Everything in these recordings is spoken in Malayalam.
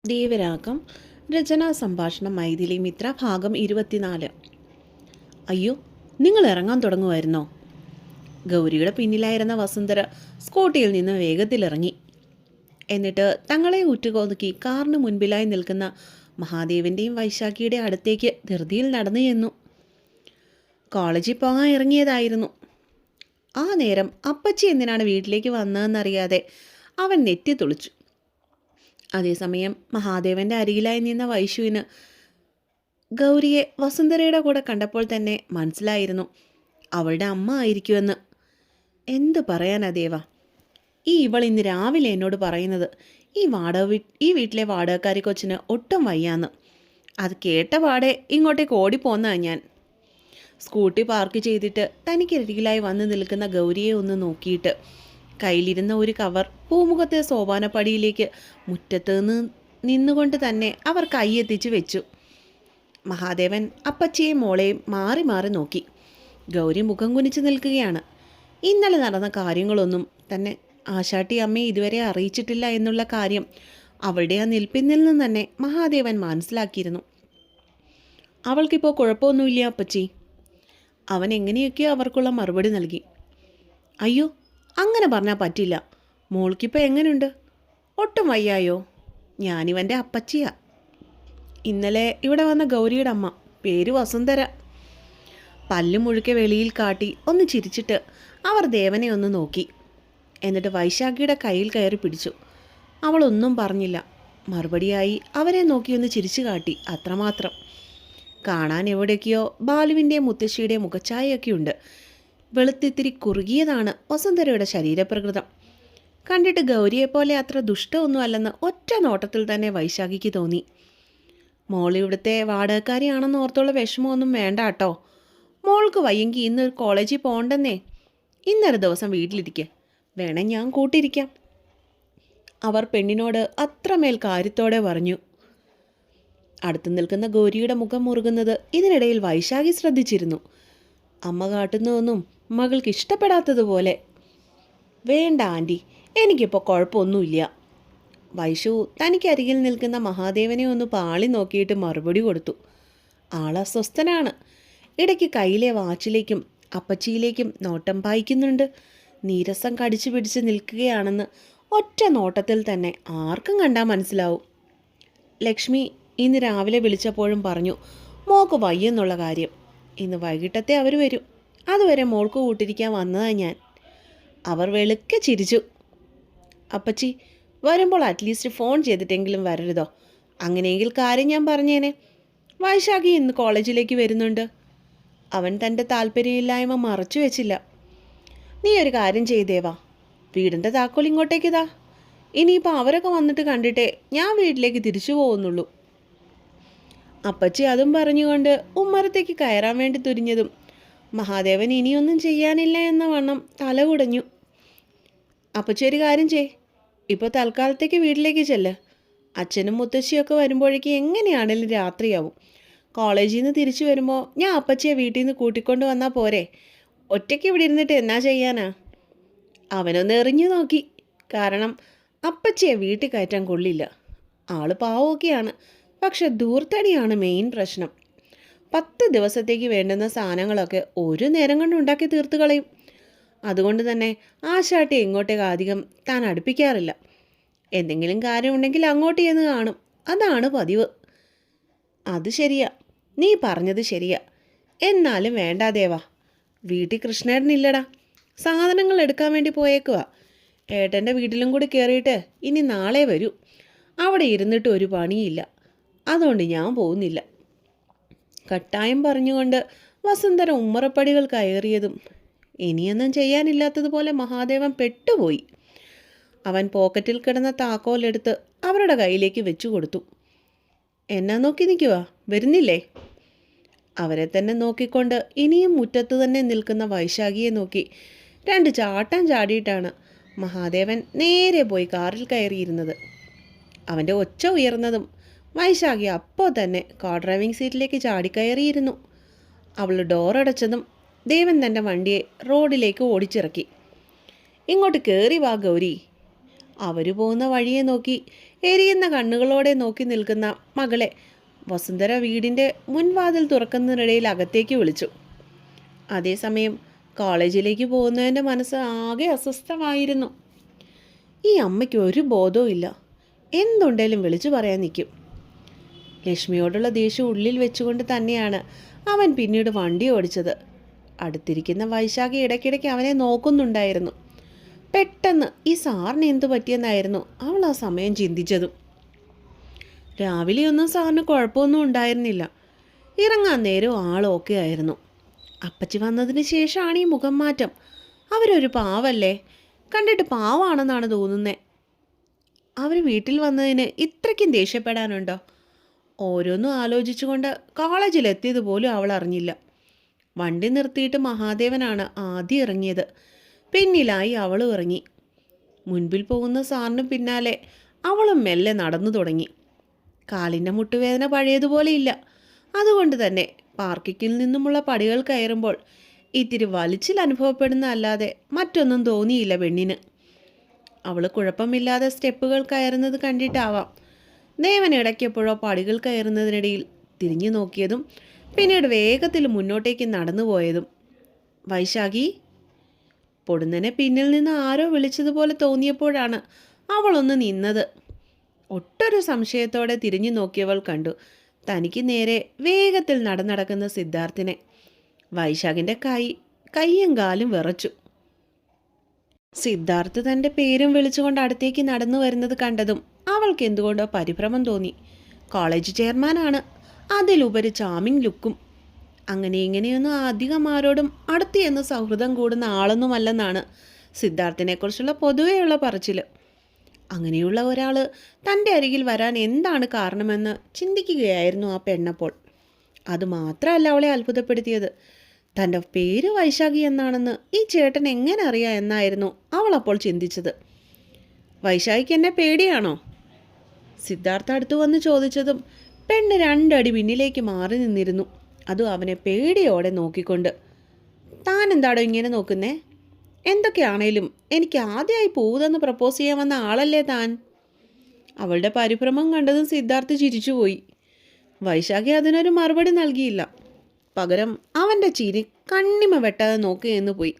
ദേവരാഗം രചനാ സംഭാഷണം മൈഥിലി മിത്ര ഭാഗം 24. അയ്യോ, നിങ്ങൾ ഇറങ്ങാൻ തുടങ്ങുമായിരുന്നോ? ഗൗരിയുടെ പിന്നിലായിരുന്ന വസുന്ധര സ്കൂട്ടിയിൽ നിന്ന് വേഗത്തിലിറങ്ങി. എന്നിട്ട് തങ്ങളെ ഉറ്റുനോക്കി കാറിന് മുൻപിലായി നിൽക്കുന്ന മഹാദേവൻ്റെയും വൈശാഖിയുടെ അടുത്തേക്ക് ധൃതിയിൽ നടന്നു ചെന്നു. കോളേജിൽ പോകാൻ ഇറങ്ങിയതായിരുന്നു. ആ നേരം അപ്പച്ചി എന്തിനാണ് വീട്ടിലേക്ക് വന്നതെന്നറിയാതെ അവൻ നെറ്റി തുളിച്ചു. അതേസമയം മഹാദേവൻ്റെ അരികിലായി നിന്ന വൈശുവിന് ഗൗരിയെ വസുന്ധരയുടെ കൂടെ കണ്ടപ്പോൾ തന്നെ മനസ്സിലായിരുന്നു അവളുടെ അമ്മ ആയിരിക്കുമെന്ന്. എന്ത് പറയാനാ ദേവ, ഇവൾ ഇന്ന് രാവിലെ എന്നോട് പറയുന്നത് ഈ വീട്ടിലെ വാടകക്കാരി കൊച്ചിന് ഒട്ടും വയ്യാന്ന്. അത് കേട്ട പാടെ ഇങ്ങോട്ടേക്ക് ഓടിപ്പോന്നാ ഞാൻ. സ്കൂട്ടി പാർക്ക് ചെയ്തിട്ട് തനിക്കരികിലായി വന്ന് നിൽക്കുന്ന ഗൗരിയെ ഒന്ന് നോക്കിയിട്ട് കയ്യിലിരുന്ന ഒരു കവർ പൂമുഖത്തെ സോപാനപ്പടിയിലേക്ക് മുറ്റത്ത് നിന്നുകൊണ്ട് തന്നെ അവർ കൈയെത്തിച്ച് വെച്ചു. മഹാദേവൻ അപ്പച്ചിയെയും മോളെയും മാറി മാറി നോക്കി. ഗൗരി മുഖം കുനിച്ച് നിൽക്കുകയാണ്. ഇന്നലെ നടന്ന കാര്യങ്ങളൊന്നും തന്നെ ആശാട്ടി അമ്മയെ ഇതുവരെ അറിയിച്ചിട്ടില്ല എന്നുള്ള കാര്യം അവളുടെ ആ നിൽപ്പിൽ നിന്ന് തന്നെ മഹാദേവൻ മനസ്സിലാക്കിയിരുന്നു. അവൾക്കിപ്പോൾ കുഴപ്പമൊന്നുമില്ല അപ്പച്ചി. അവൻ എങ്ങനെയൊക്കെയോ അവർക്കുള്ള മറുപടി നൽകി. അയ്യോ, അങ്ങനെ പറഞ്ഞാൽ പറ്റില്ല. മോൾക്കിപ്പോൾ എങ്ങനെയുണ്ട്? ഒട്ടും വയ്യായോ? ഞാനിവൻ്റെ അപ്പച്ചിയാ. ഇന്നലെ ഇവിടെ വന്ന ഗൗരിയുടെ അമ്മ, പേര് വസുന്ധര. പല്ലും മുഴുക്കെ വെളിയിൽ കാട്ടി ഒന്ന് ചിരിച്ചിട്ട് അവർ ദേവനെ ഒന്ന് നോക്കി. എന്നിട്ട് വൈശാഖിയുടെ കയ്യിൽ കയറി പിടിച്ചു. അവളൊന്നും പറഞ്ഞില്ല. മറുപടിയായി അവരെ നോക്കി ഒന്ന് ചിരിച്ചു കാട്ടി, അത്രമാത്രം. കാണാൻ എവിടേക്കെയോ ബാലുവിൻ്റെയും മുത്തശ്ശിയുടെയും മുഖഛായയൊക്കെയുണ്ട്. വെളുത്തിത്തിരി കുറുകിയതാണ് വസുന്ധരയുടെ ശരീരപ്രകൃതം. കണ്ടിട്ട് ഗൗരിയെപ്പോലെ അത്ര ദുഷ്ടമൊന്നും അല്ലെന്ന് ഒറ്റ നോട്ടത്തിൽ തന്നെ വൈശാഖിക്ക് തോന്നി. മോൾ ഇവിടുത്തെ വാടകക്കാരിയാണെന്ന് ഓർത്തുള്ള വിഷമമൊന്നും വേണ്ട കേട്ടോ. മോൾക്ക് വയ്യെങ്കിൽ ഇന്ന് കോളേജിൽ പോകണ്ടെന്നേ. ഇന്നൊരു ദിവസം വീട്ടിലിരിക്കെ, വേണേ ഞാൻ കൂട്ടിരിക്കാം. അവർ പെണ്ണിനോട് അത്രമേൽ കാര്യത്തോടെ പറഞ്ഞു. അടുത്തു നിൽക്കുന്ന ഗൗരിയുടെ മുഖം മുറുകുന്നത് ഇതിനിടയിൽ വൈശാഖി ശ്രദ്ധിച്ചിരുന്നു. അമ്മ കാട്ടുന്നതൊന്നും മകൾക്ക് ഇഷ്ടപ്പെടാത്തതുപോലെ. വേണ്ട ആൻറ്റി, എനിക്കിപ്പോൾ കുഴപ്പമൊന്നുമില്ല. വൈശു തനിക്കരികിൽ നിൽക്കുന്ന മഹാദേവനെ ഒന്ന് പാളി നോക്കിയിട്ട് മറുപടി കൊടുത്തു. ആളസ്വസ്ഥനാണ്. ഇടയ്ക്ക് കയ്യിലെ വാച്ചിലേക്കും അപ്പച്ചിയിലേക്കും നോട്ടം പായിക്കുന്നുണ്ട്. നീരസം കടിച്ചു പിടിച്ച് നിൽക്കുകയാണെന്ന് ഒറ്റ നോട്ടത്തിൽ തന്നെ ആർക്കും കണ്ടാൽ മനസ്സിലാവും. ലക്ഷ്മി ഇന്ന് രാവിലെ വിളിച്ചപ്പോഴും പറഞ്ഞു മോൾക്ക് വയ്യെന്നുള്ള കാര്യം. ഇന്ന് വൈകിട്ടത്തെ അവർ വരും. അതുവരെ മോൾക്ക് കൂട്ടിരിക്കാൻ വന്നതാണ് ഞാൻ. അവർ വെളുക്കെ ചിരിച്ചു. അപ്പച്ചി, വരുമ്പോൾ അറ്റ്ലീസ്റ്റ് ഫോൺ ചെയ്തിട്ടെങ്കിലും വരരുതോ? അങ്ങനെയെങ്കിൽ കാര്യം ഞാൻ പറഞ്ഞേനെ. വൈശാഖി ഇന്ന് കോളേജിലേക്ക് വരുന്നുണ്ട്. അവൻ തൻ്റെ താല്പര്യമില്ലായ്മ മറച്ചു വെച്ചില്ല. നീ ഒരു കാര്യം ചെയ്തേവാ, വീടിൻ്റെ താക്കോൽ ഇങ്ങോട്ടേക്കിതാ. ഇനിയിപ്പോൾ അവരൊക്കെ വന്നിട്ട് കണ്ടിട്ടേ ഞാൻ വീട്ടിലേക്ക് തിരിച്ചു പോകുന്നുള്ളൂ. അപ്പച്ചി അതും പറഞ്ഞുകൊണ്ട് ഉമ്മറത്തേക്ക് കയറാൻ വേണ്ടി തുരിഞ്ഞതും മഹാദേവൻ ഇനിയൊന്നും ചെയ്യാനില്ല എന്ന വണ്ണം തല കുടഞ്ഞു. അപ്പച്ചി ഒരു കാര്യം ഇപ്പോൾ തൽക്കാലത്തേക്ക് വീട്ടിലേക്ക് ചെല്ല്. അച്ഛനും മുത്തശ്ശിയൊക്കെ വരുമ്പോഴേക്കും എങ്ങനെയാണേലും രാത്രിയാവും. കോളേജിൽ നിന്ന് തിരിച്ചു വരുമ്പോൾ ഞാൻ അപ്പച്ചിയെ വീട്ടിൽ നിന്ന് കൂട്ടിക്കൊണ്ട് വന്നാൽ പോരെ? ഒറ്റയ്ക്ക് ഇവിടെ ഇരുന്നിട്ട് എന്നാ ചെയ്യാനാ? അവനൊന്ന് എറിഞ്ഞു നോക്കി. കാരണം അപ്പച്ചിയെ വീട്ടിൽ കയറ്റാൻ കൊള്ളില്ല. ആള് പാവമൊക്കെയാണ്, പക്ഷെ ധൂർത്തടിയാണ് മെയിൻ പ്രശ്നം. 10 ദിവസത്തേക്ക് വേണ്ടുന്ന സാധനങ്ങളൊക്കെ ഒരു നേരം കൊണ്ട് ഉണ്ടാക്കി തീർത്ത് കളയും. അതുകൊണ്ട് തന്നെ ആശാട്ടി ഇങ്ങോട്ടേക്ക് അധികം താൻ അടുപ്പിക്കാറില്ല. എന്തെങ്കിലും കാര്യമുണ്ടെങ്കിൽ അങ്ങോട്ട് ചെന്ന് കാണും. അതാണ് പതിവ്. അത് ശരിയാ, നീ പറഞ്ഞത് ശരിയാ. എന്നാലും വേണ്ടാ ദേവാ, വീട്ടിൽ കൃഷ്ണേട്ടനില്ലടാ. സാധനങ്ങൾ എടുക്കാൻ വേണ്ടി പോയേക്കുക. ഏട്ടൻ്റെ വീട്ടിലും കൂടി കയറിയിട്ട് ഇനി നാളെ വരൂ. അവിടെ ഇരുന്നിട്ട് ഒരു പണിയില്ല. അതുകൊണ്ട് ഞാൻ പോകുന്നില്ല. കട്ടായം പറഞ്ഞുകൊണ്ട് വസുന്ധര ഉമ്മറപ്പടികൾ കയറിയതും ഇനിയൊന്നും ചെയ്യാനില്ലാത്തതുപോലെ മഹാദേവൻ പെട്ടുപോയി. അവൻ പോക്കറ്റിൽ കിടന്ന താക്കോലെടുത്ത് അവരുടെ കയ്യിലേക്ക് വെച്ചു കൊടുത്തു. എന്നാ നോക്കി നിൽക്കുക, വരുന്നില്ലേ? അവരെ തന്നെ നോക്കിക്കൊണ്ട് ഇനിയും മുറ്റത്ത് തന്നെ നിൽക്കുന്ന വൈശാഖിയെ നോക്കി 2 ചാട്ടം ചാടിയിട്ടാണ് മഹാദേവൻ നേരെ പോയി കാറിൽ കയറിയിരുന്നത്. അവൻ്റെ ഒച്ച ഉയർന്നതും വൈശാഖി അപ്പോൾ തന്നെ കാർ ഡ്രൈവിംഗ് സീറ്റിലേക്ക് ചാടിക്കയറിയിരുന്നു. അവൾ ഡോറടച്ചതും ദേവൻ തൻ്റെ വണ്ടിയെ റോഡിലേക്ക് ഓടിച്ചിറക്കി. ഇങ്ങോട്ട് കയറി വാ ഗൗരി. അവർ പോകുന്ന വഴിയെ നോക്കി എരിയുന്ന കണ്ണുകളോടെ നോക്കി നിൽക്കുന്ന മകളെ വസുന്ധര വീടിൻ്റെ മുൻവാതിൽ തുറക്കുന്നതിനിടയിൽ അകത്തേക്ക് വിളിച്ചു. അതേസമയം കോളേജിലേക്ക് പോകുന്നതിൻ്റെ മനസ്സ് ആകെ അസ്വസ്ഥമായിരുന്നു. ഈ അമ്മയ്ക്ക് ഒരു ബോധവും ഇല്ല, എന്തുണ്ടേലും വിളിച്ചു പറയാൻ നിൽക്കും. ലക്ഷ്മിയോടുള്ള ദേഷ്യം ഉള്ളിൽ വെച്ചുകൊണ്ട് തന്നെയാണ് അവൻ പിന്നീട് വണ്ടി ഓടിച്ചത്. അടുത്തിരിക്കുന്ന വൈശാഖി ഇടയ്ക്കിടയ്ക്ക് അവനെ നോക്കുന്നുണ്ടായിരുന്നു. പെട്ടെന്ന് ഈ സാറിന് എന്തു പറ്റിയെന്നായിരുന്നു അവൾ ആ സമയം ചിന്തിച്ചതും. രാവിലെയൊന്നും സാറിന് കുഴപ്പമൊന്നും ഉണ്ടായിരുന്നില്ല. ഇറങ്ങാൻ നേരം ആളൊക്കെ ആയിരുന്നു. അപ്പച്ചി വന്നതിന് ശേഷമാണ് ഈ മുഖം മാറ്റം. അവരൊരു പാവല്ലേ, കണ്ടിട്ട് പാവാണെന്നാണ് തോന്നുന്നത്. അവർ വീട്ടിൽ വന്നതിന് ഇത്രയ്ക്കും ദേഷ്യപ്പെടാനുണ്ടോ? ഓരോന്നും ആലോചിച്ചുകൊണ്ട് കോളേജിലെത്തിയത് പോലും അവൾ അറിഞ്ഞില്ല. വണ്ടി നിർത്തിയിട്ട് മഹാദേവനാണ് ആദ്യം ഇറങ്ങിയത്. പിന്നിലായി അവളും ഇറങ്ങി. മുൻപിൽ പോകുന്ന സാറിന് പിന്നാലെ അവളും മെല്ലെ നടന്നു തുടങ്ങി. കാലിൻ്റെ മുട്ടുവേദന പഴയതുപോലെ ഇല്ല. അതുകൊണ്ട് തന്നെ പാർക്കിങ്ങിൽ നിന്നുമുള്ള പടികൾ കയറുമ്പോൾ ഇത്തിരി വലിച്ചിൽ അനുഭവപ്പെടുന്ന അല്ലാതെ മറ്റൊന്നും തോന്നിയില്ല പെണ്ണിന്. അവൾ കുഴപ്പമില്ലാതെ സ്റ്റെപ്പുകൾ കയറുന്നത് കണ്ടിട്ടാവാം ദേവൻ ഇടയ്ക്കെപ്പോഴോ പടികൾ കയറുന്നതിനിടയിൽ തിരിഞ്ഞു നോക്കിയതും പിന്നീട് വേഗത്തിൽ മുന്നോട്ടേക്ക് നടന്നു പോയതും. വൈശാഖി! പൊടുന്നനെ പിന്നിൽ നിന്ന് ആരോ വിളിച്ചതുപോലെ തോന്നിയപ്പോഴാണ് അവളൊന്ന് നിന്നത്. ഒട്ടൊരു സംശയത്തോടെ തിരിഞ്ഞു നോക്കിയവൾ കണ്ടു തനിക്ക് നേരെ വേഗത്തിൽ നടക്കുന്ന സിദ്ധാർത്ഥിനെ. വൈശാഖിൻ്റെ കൈയും കാലും വിറച്ചു. സിദ്ധാർത്ഥ് തൻ്റെ പേരും വിളിച്ചുകൊണ്ട് അടുത്തേക്ക് നടന്നു വരുന്നത് കണ്ടതും അവൾക്ക് എന്തുകൊണ്ടോ പരിഭ്രമം തോന്നി. കോളേജ് ചെയർമാനാണ്, അതിലുപരി ചാമിങ് ലുക്കും. അങ്ങനെ ഇങ്ങനെയൊന്നും അധികം ആരോടും അടുത്ത് എന്ന് സൗഹൃദം കൂടുന്ന ആളൊന്നുമല്ലെന്നാണ് സിദ്ധാർത്ഥിനെക്കുറിച്ചുള്ള പൊതുവെയുള്ള പറച്ചിൽ. അങ്ങനെയുള്ള ഒരാൾ തൻ്റെ അരികിൽ വരാൻ എന്താണ് കാരണമെന്ന് ചിന്തിക്കുകയായിരുന്നു ആ പെണ്ണപ്പോൾ. അതുമാത്രമല്ല അവളെ അത്ഭുതപ്പെടുത്തിയത്, തൻ്റെ പേര് വൈശാഖി എന്നാണെന്ന് ഈ ചേട്ടൻ എങ്ങനെ അറിയാം എന്നായിരുന്നു അവൾ അപ്പോൾ ചിന്തിച്ചത്. വൈശാഖിക്ക് എന്നെ പേടിയാണോ? സിദ്ധാർത്ഥ അടുത്തു വന്ന് ചോദിച്ചതും പെണ്ണ് 2 അടി പിന്നിലേക്ക് മാറി നിന്നിരുന്നു. അതും അവനെ പേടിയോടെ നോക്കിക്കൊണ്ട്. താൻ എന്താടോ ഇങ്ങനെ നോക്കുന്നേ? എന്തൊക്കെയാണേലും എനിക്ക് ആദ്യമായി പൂതെന്ന് പ്രപ്പോസ് ചെയ്യാൻ വന്ന ആളല്ലേ താൻ? അവളുടെ പരിഭ്രമം കണ്ടതും സിദ്ധാർത്ഥ് ചിരിച്ചുപോയി. വൈശാഖി അതിനൊരു മറുപടി നൽകിയില്ല. പകരം അവൻ്റെ ചിരി കണ്ണിമ വെട്ടാതെ നോക്കുകയെന്ന് പോയി.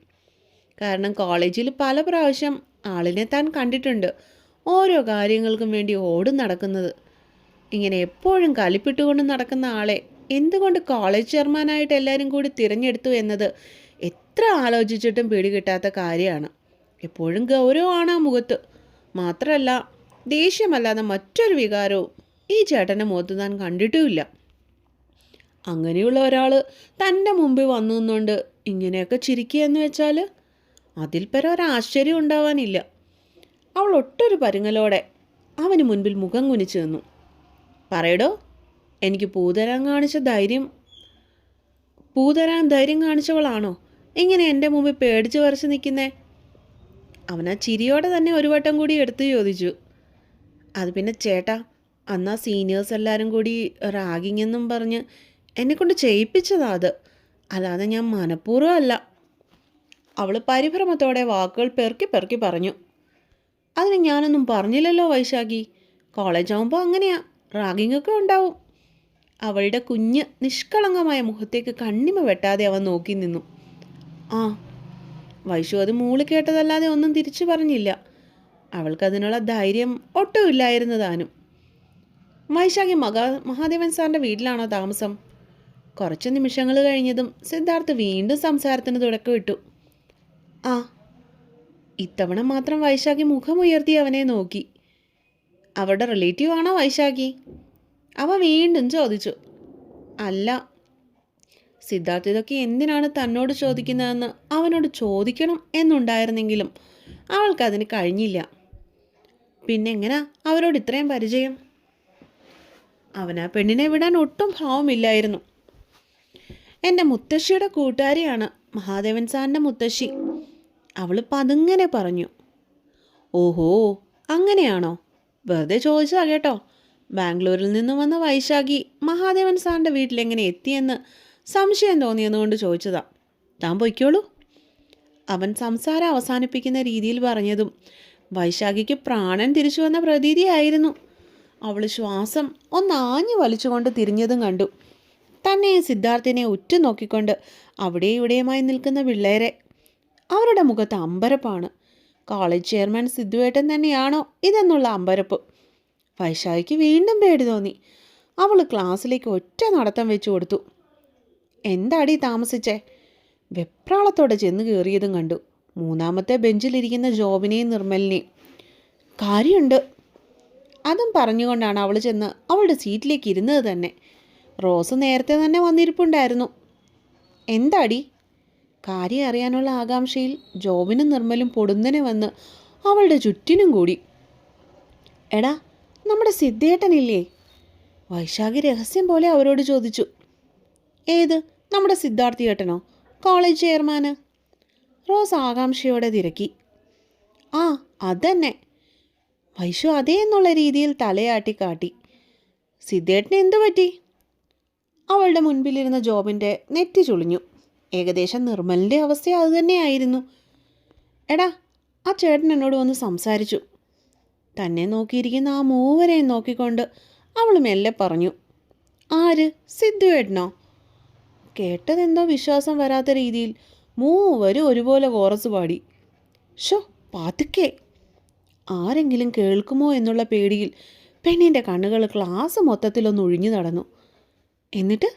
കാരണം കോളേജിൽ പല പ്രാവശ്യം ആളിനെ താൻ കണ്ടിട്ടുണ്ട്, ഓരോ കാര്യങ്ങൾക്കും വേണ്ടി ഓടും നടക്കുന്നത്. ഇങ്ങനെ എപ്പോഴും കലിപ്പിട്ടുകൊണ്ട് നടക്കുന്ന ആളെ എന്തുകൊണ്ട് കോളേജ് ചെയർമാനായിട്ട് എല്ലാവരും കൂടി തിരഞ്ഞെടുത്തു എന്നത് എത്ര ആലോചിച്ചിട്ടും പിടികിട്ടാത്ത കാര്യമാണ്. എപ്പോഴും ഗൗരവമാണ് ആ മുഖത്ത്. മാത്രമല്ല ദേഷ്യമല്ലാതെ മറ്റൊരു വികാരവും ഈ ചേട്ടൻ്റെ മുഖത്ത് താൻ കണ്ടിട്ടുമില്ല. അങ്ങനെയുള്ള ഒരാൾ തൻ്റെ മുമ്പിൽ വന്നു നിന്നുകൊണ്ട് ഇങ്ങനെയൊക്കെ ചിരിക്കുക എന്ന് വെച്ചാൽ അതിൽ പരം ഒരാശ്ചര്യം ഉണ്ടാവാനില്ല. അവൾ ഒട്ടൊരു പരുങ്ങലോടെ അവന് മുൻപിൽ മുഖം കുനിച്ചു നിന്നു. പറയടോ, എനിക്ക് പൂതരാൻ ധൈര്യം കാണിച്ചവളാണോ ഇങ്ങനെ എൻ്റെ മുമ്പിൽ പേടിച്ച് വരച്ച് നിൽക്കുന്നേ? അവനാ ചിരിയോടെ തന്നെ ഒരു വട്ടം കൂടി എടുത്തു ചോദിച്ചു. അത് പിന്നെ ചേട്ടാ, അന്നാ സീനിയേഴ്സ് എല്ലാവരും കൂടി റാഗിങ് എന്നും പറഞ്ഞ് എന്നെക്കൊണ്ട് ചെയ്യിപ്പിച്ചതാ അത്, അല്ലാതെ ഞാൻ മനഃപൂർവ്വം അല്ല. അവൾ പരിഭ്രമത്തോടെ വാക്കുകൾ പെറുക്കി പറഞ്ഞു. അതിന് ഞാനൊന്നും പറഞ്ഞില്ലല്ലോ വൈശാഖി. കോളേജാകുമ്പോൾ അങ്ങനെയാ, റാഗിങ്ങൊക്കെ ഉണ്ടാവും. അവളുടെ കുഞ്ഞ് നിഷ്കളങ്കമായ മുഖത്തേക്ക് കണ്ണിമ വെട്ടാതെ അവൻ നോക്കി നിന്നു. ആ, വൈശു അത് മൂളി കേട്ടതല്ലാതെ ഒന്നും തിരിച്ചു പറഞ്ഞില്ല. അവൾക്കതിനുള്ള ധൈര്യം ഒട്ടുമില്ലായിരുന്നു താനും. വൈശാഖി മഹാദേവൻ സാറിൻ്റെ വീട്ടിലാണോ താമസം? കുറച്ച് നിമിഷങ്ങൾ കഴിഞ്ഞതും സിദ്ധാർത്ഥ് വീണ്ടും സംസാരത്തിന് തുടക്കമിട്ടു. ആ. ഇത്തവണ മാത്രം വൈശാഖി മുഖമുയർത്തി അവനെ നോക്കി. അവരുടെ റിലേറ്റീവ് ആണോ വൈശാഖി? അവ വീണ്ടും ചോദിച്ചു. അല്ല. സിദ്ധാർത്ഥ് ഇതൊക്കെ എന്തിനാണ് തന്നോട് ചോദിക്കുന്നതെന്ന് അവനോട് ചോദിക്കണം എന്നുണ്ടായിരുന്നെങ്കിലും അവൾക്കതിന് കഴിഞ്ഞില്ല. പിന്നെങ്ങനാ അവരോട് ഇത്രയും പരിചയം? അവനാ പെണ്ണിനെ വിടാൻ ഒട്ടും ഭാവമില്ലായിരുന്നു. എൻ്റെ മുത്തശ്ശിയുടെ കൂട്ടുകാരിയാണ്, മഹാദേവൻ സാറിൻ്റെ മുത്തശ്ശി. അവൾ പതുങ്ങനെ പറഞ്ഞു. ഓഹോ, അങ്ങനെയാണോ? വെറുതെ ചോദിച്ചതാ കേട്ടോ. ബാംഗ്ലൂരിൽ നിന്നും വന്ന വൈശാഖി മഹാദേവൻ സാറിൻ്റെ വീട്ടിലെങ്ങനെ എത്തിയെന്ന് സംശയം തോന്നിയെന്നുകൊണ്ട് ചോദിച്ചതാ. താൻ പൊയ്ക്കോളൂ. അവൻ സംസാരം അവസാനിപ്പിക്കുന്ന രീതിയിൽ പറഞ്ഞതും വൈശാഖിക്ക് പ്രാണൻ തിരിച്ചു വന്ന പ്രതീതിയായിരുന്നു. അവൾ ശ്വാസം ഒന്നാഞ്ഞു വലിച്ചുകൊണ്ട് തിരിഞ്ഞതും കണ്ടു തന്നെ സിദ്ധാർത്ഥിനെ ഉറ്റുനോക്കിക്കൊണ്ട് അവിടെ ഇവിടെയുമായി നിൽക്കുന്ന പിള്ളേരെ. അവരുടെ മുഖത്ത് അമ്പരപ്പാണ്. കോളേജ് ചെയർമാൻ സിദ്ധുവേട്ടൻ തന്നെയാണോ ഇതെന്നുള്ള അമ്പരപ്പ്. വൈശാഖിക്ക് വീണ്ടും പേടി തോന്നി. അവൾ ക്ലാസ്സിലേക്ക് ഒറ്റ നടത്തം വെച്ചു കൊടുത്തു. എന്താടി താമസിച്ചേ? വെപ്രാളത്തോടെ ചെന്ന് കയറിയതും കണ്ടു മൂന്നാമത്തെ ബെഞ്ചിലിരിക്കുന്ന ജോബിനെയും നിർമ്മലിനെയും. കാര്യമുണ്ട്. അതും പറഞ്ഞുകൊണ്ടാണ് അവൾ ചെന്ന് അവളുടെ സീറ്റിലേക്ക് ഇരുന്നത് തന്നെ. റോസ് നേരത്തെ തന്നെ വന്നിരിപ്പുണ്ടായിരുന്നു. എന്താടി? കാര്യം അറിയാനുള്ള ആകാംക്ഷയിൽ ജോബിനും നിർമ്മലും പൊടുന്നനെ വന്ന് അവളുടെ ചുറ്റിനും കൂടി. എടാ, നമ്മുടെ സിദ്ധേട്ടനില്ലേ? വൈശാഖി രഹസ്യം പോലെ അവരോട് ചോദിച്ചു. ഏത്? നമ്മുടെ സിദ്ധാർത്ഥി ഏട്ടനോ? കോളേജ് ചെയർമാന്? റോസ് ആകാംക്ഷയോടെ തിരക്കി. ആ അതന്നെ. വൈശു അതേ എന്നുള്ള രീതിയിൽ തലയാട്ടി കാട്ടി. സിദ്ധേട്ടന് എന്തു പറ്റി? അവളുടെ മുൻപിലിരുന്ന ജോബിൻ്റെ നെറ്റി ചുളിഞ്ഞു. ഏകദേശം നിർമ്മലിൻ്റെ അവസ്ഥ അതുതന്നെയായിരുന്നു. എടാ, ആ ചേട്ടൻ എന്നോട് വന്ന് സംസാരിച്ചു. തന്നെ നോക്കിയിരിക്കുന്ന ആ മൂവരെയും നോക്കിക്കൊണ്ട് അവൾ മെല്ലെ പറഞ്ഞു. ആര്? സിദ്ധുവേട്ടനോ? കേട്ടതെന്തോ വിശ്വാസം വരാത്ത രീതിയിൽ മൂവരും ഒരുപോലെ കോറസ് പാടി. ഷോ പാതുക്കെ! ആരെങ്കിലും കേൾക്കുമോ എന്നുള്ള പേടിയിൽ പെണ്ണിൻ്റെ കണ്ണുകൾ ക്ലാസ് മൊത്തത്തിലൊന്ന് ഒഴിഞ്ഞു നടന്നു. എന്നിട്ട്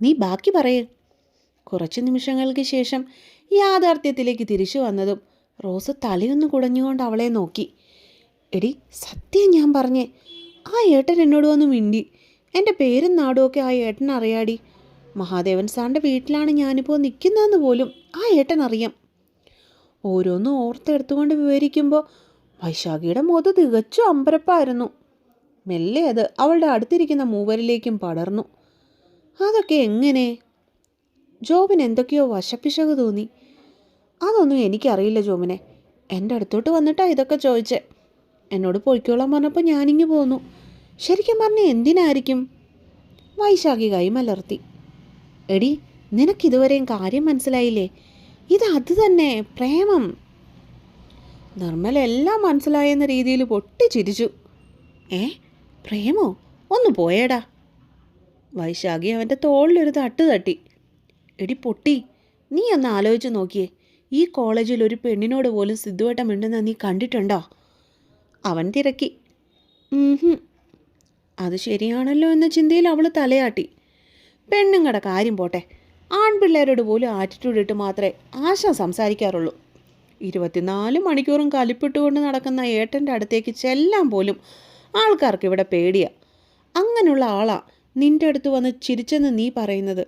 നീ ബാക്കി പറയേ. കുറച്ച് നിമിഷങ്ങൾക്ക് ശേഷം യാഥാർത്ഥ്യത്തിലേക്ക് തിരിച്ചു വന്നതും റോസ് തലയൊന്ന് കുടഞ്ഞുകൊണ്ട് അവളെ നോക്കി. എടി, സത്യം ഞാൻ പറഞ്ഞേ. ആ ഏട്ടൻ എന്നോട് വന്ന് മിണ്ടി. എൻ്റെ പേരും നാടും ഒക്കെ ആ ഏട്ടൻ അറിയാടി. മഹാദേവൻ സാറിൻ്റെ വീട്ടിലാണ് ഞാനിപ്പോൾ നിൽക്കുന്നതെന്ന് പോലും ആ ഏട്ടൻ അറിയാം. ഓരോന്നും ഓർത്തെടുത്തുകൊണ്ട് വിവരിക്കുമ്പോൾ വൈശാഖിയുടെ മുഖത്ത് തികച്ചും അമ്പരപ്പായിരുന്നു. മെല്ലെ അത് അവളുടെ അടുത്തിരിക്കുന്ന മൂവരിലേക്കും പടർന്നു. അതൊക്കെ എങ്ങനെ? ജോബിന് എന്തൊക്കെയോ വശപ്പിശക് തോന്നി. അതൊന്നും എനിക്കറിയില്ല ജോബിനെ. എൻ്റെ അടുത്തോട്ട് വന്നിട്ടാണ് ഇതൊക്കെ ചോദിച്ചേ. എന്നോട് പൊയ്ക്കോളാൻ പറഞ്ഞപ്പോൾ ഞാനിങ്ങ് പോന്നു. ശരിക്കും പറഞ്ഞാൽ എന്തിനായിരിക്കും? വൈശാഖി കൈമലർത്തി. എടി, നിനക്കിതുവരെയും കാര്യം മനസ്സിലായില്ലേ? അത് തന്നെ പ്രേമം. നിർമ്മല എല്ലാം മനസ്സിലായെന്ന രീതിയിൽ പൊട്ടിച്ചിരിച്ചു. പ്രേമോ? ഒന്ന് പോയേടാ. വൈശാഖി അവൻ്റെ തോളിലൊരു തട്ട് തട്ടി. എടി പൊട്ടി, നീ ഒന്ന് ആലോചിച്ച് നോക്കിയേ. ഈ കോളേജിൽ ഒരു പെണ്ണിനോട് പോലും സിദ്ധുവേട്ടൻ മിണ്ടുന്ന നീ കണ്ടിട്ടുണ്ടോ? അവൻ തിരക്കി. അത് ശരിയാണല്ലോ എന്ന ചിന്തയിൽ അവൾ തലയാട്ടി. പെണ്ണുങ്ങളുടെ കാര്യം പോട്ടെ, ആൺപിള്ളേരോട് പോലും ആറ്റിറ്റ്യൂഡ് ഇട്ട് മാത്രമേ ആശ സംസാരിക്കാറുള്ളൂ. 24 മണിക്കൂറും കലിപ്പിട്ടുകൊണ്ട് നടക്കുന്ന ഏട്ടൻ്റെ അടുത്തേക്ക് ചെല്ലാൻ പോലും ആൾക്കാർക്ക് ഇവിടെ പേടിയാണ്. അങ്ങനെയുള്ള ആളാ നിൻ്റെ അടുത്ത് വന്ന് ചിരിച്ചെന്ന് നീ പറയുന്നത്.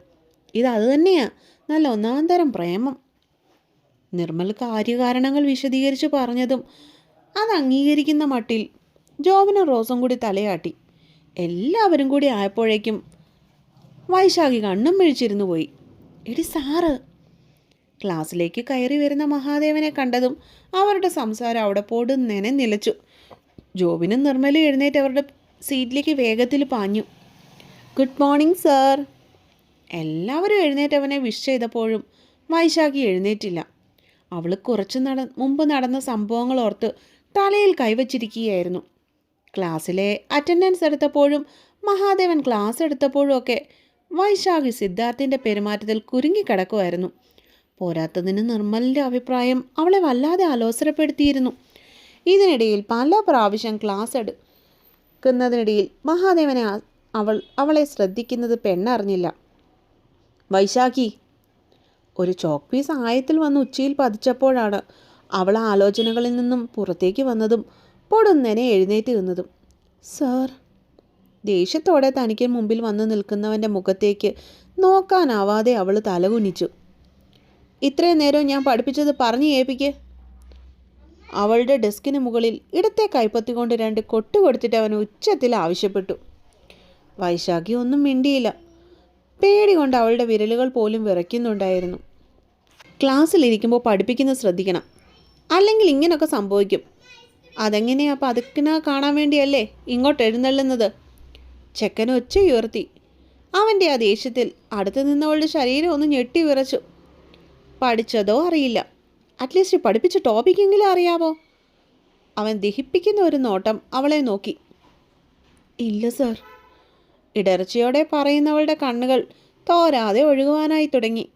അത് തന്നെയാ നല്ല ഒന്നാം തരം പ്രേമം. നിർമ്മൽ കാര്യകാരണങ്ങൾ വിശദീകരിച്ച് പറഞ്ഞതും അത് അംഗീകരിക്കുന്ന മട്ടിൽ ജോബിനും റോസും കൂടി തലയാട്ടി. എല്ലാവരും കൂടി ആയപ്പോഴേക്കും വൈശാഖി കണ്ണും മിഴിച്ചിരുന്നു പോയി. എടി സാറ്! ക്ലാസ്സിലേക്ക് കയറി വരുന്ന മഹാദേവനെ കണ്ടതും അവരുടെ സംസാരം അവിടെ പൊടുന്നനെ നിലച്ചു. ജോബിനും നിർമ്മലും എഴുന്നേറ്റ് അവരുടെ സീറ്റിലേക്ക് വേഗത്തിൽ പാഞ്ഞു. Good morning sir. എല്ലാവരും എഴുന്നേറ്റ് അവനെ വിഷ് ചെയ്തപ്പോഴും വൈശാഖി എഴുന്നേറ്റില്ല. അവൾ കുറച്ച് മുമ്പ് നടന്ന സംഭവങ്ങൾ ഓർത്ത് തലയിൽ കൈവച്ചിരിക്കുകയായിരുന്നു. ക്ലാസ്സിലെ അറ്റൻഡൻസ് എടുത്തപ്പോഴും മഹാദേവൻ ക്ലാസ് എടുത്തപ്പോഴും ഒക്കെ വൈശാഖി സിദ്ധാർത്ഥിൻ്റെ പെരുമാറ്റത്തിൽ കുരുങ്ങിക്കിടക്കുമായിരുന്നു. പോരാത്തതിന് നിർമ്മലിൻ്റെ അഭിപ്രായം അവളെ വല്ലാതെ അലോസരപ്പെടുത്തിയിരുന്നു. ഇതിനിടയിൽ പല പ്രാവശ്യം ക്ലാസ് എടുക്കുന്നതിനിടയിൽ മഹാദേവനെ അവളെ ശ്രദ്ധിക്കുന്നത് പെണ്ണറിഞ്ഞില്ല. വൈശാഖി! ഒരു ചോക്ക് പീസ് ആയത്തിൽ വന്ന് ഉച്ചയിൽ പതിച്ചപ്പോഴാണ് അവൾ ആലോചനകളിൽ നിന്നും പുറത്തേക്ക് വന്നതും പൊടുന്നനെ എഴുന്നേറ്റ് നിന്നതും. സാർ! ദേഷ്യത്തോടെ തനിക്ക് മുമ്പിൽ വന്ന് നിൽക്കുന്നവൻ്റെ മുഖത്തേക്ക് നോക്കാനാവാതെ അവൾ തലകുനിച്ചു. ഇത്രയും നേരം ഞാൻ പഠിപ്പിച്ചത് പറഞ്ഞു ഏൽപ്പിക്ക്. അവളുടെ ഡെസ്കിന് മുകളിൽ ഇടത്തെ കൈപ്പത്തിക്കൊണ്ട് 2 കൊട്ട് കൊടുത്തിട്ട് അവൻ ഉച്ചത്തിൽ ആവശ്യപ്പെട്ടു. വൈശാഖി ഒന്നും മിണ്ടിയില്ല. പേടി കൊണ്ട് അവളുടെ വിരലുകൾ പോലും വിറയ്ക്കുന്നുണ്ടായിരുന്നു. ക്ലാസ്സിലിരിക്കുമ്പോൾ പഠിപ്പിക്കുന്നത് ശ്രദ്ധിക്കണം, അല്ലെങ്കിൽ ഇങ്ങനെയൊക്കെ സംഭവിക്കും. അതെങ്ങനെയാ? അപ്പം അതൊക്കെ കാണാൻ വേണ്ടിയല്ലേ ഇങ്ങോട്ട് എഴുന്നള്ളുന്നത്? ചെക്കൻ ഒച്ചയുയർത്തി. അവൻ്റെ ആ ദേഷ്യത്തിൽ അടുത്ത് നിന്നവളുടെ ശരീരം ഒന്ന് ഞെട്ടി വിറച്ചു. പഠിച്ചതോ അറിയില്ല, അറ്റ്ലീസ്റ്റ് പഠിപ്പിച്ച ടോപ്പിക്കെങ്കിലും അറിയാമോ? അവൻ ദഹിപ്പിക്കുന്ന ഒരു നോട്ടം അവളെ നോക്കി. ഇല്ല സർ. ഇടർച്ചയോടെ പറയുന്നവളുടെ കണ്ണുകൾ തോരാതെ ഒഴുകുവാനായി തുടങ്ങി.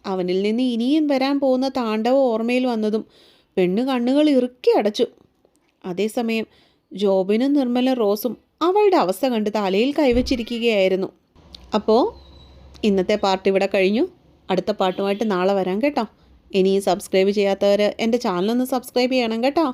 അവനിൽ നിന്ന് ഇനിയും വരാൻ പോകുന്ന താണ്ഡവം ഓർമ്മയിൽ വന്നതും പെണ്ണ് കണ്ണുകൾ ഇറുക്കി അടച്ചു. അതേസമയം ജോബിനും നിർമ്മലും റോസും അവളുടെ അവസ്ഥ കണ്ട് തലയിൽ കൈവച്ചിരിക്കുകയായിരുന്നു. അപ്പോൾ ഇന്നത്തെ പാർട്ട് ഇവിടെ കഴിഞ്ഞു. അടുത്ത പാട്ടുമായിട്ട് നാളെ വരാം കേട്ടോ. ഇനിയും സബ്സ്ക്രൈബ് ചെയ്യാത്തവർ എൻ്റെ ചാനലൊന്ന് സബ്സ്ക്രൈബ് ചെയ്യണം കേട്ടോ.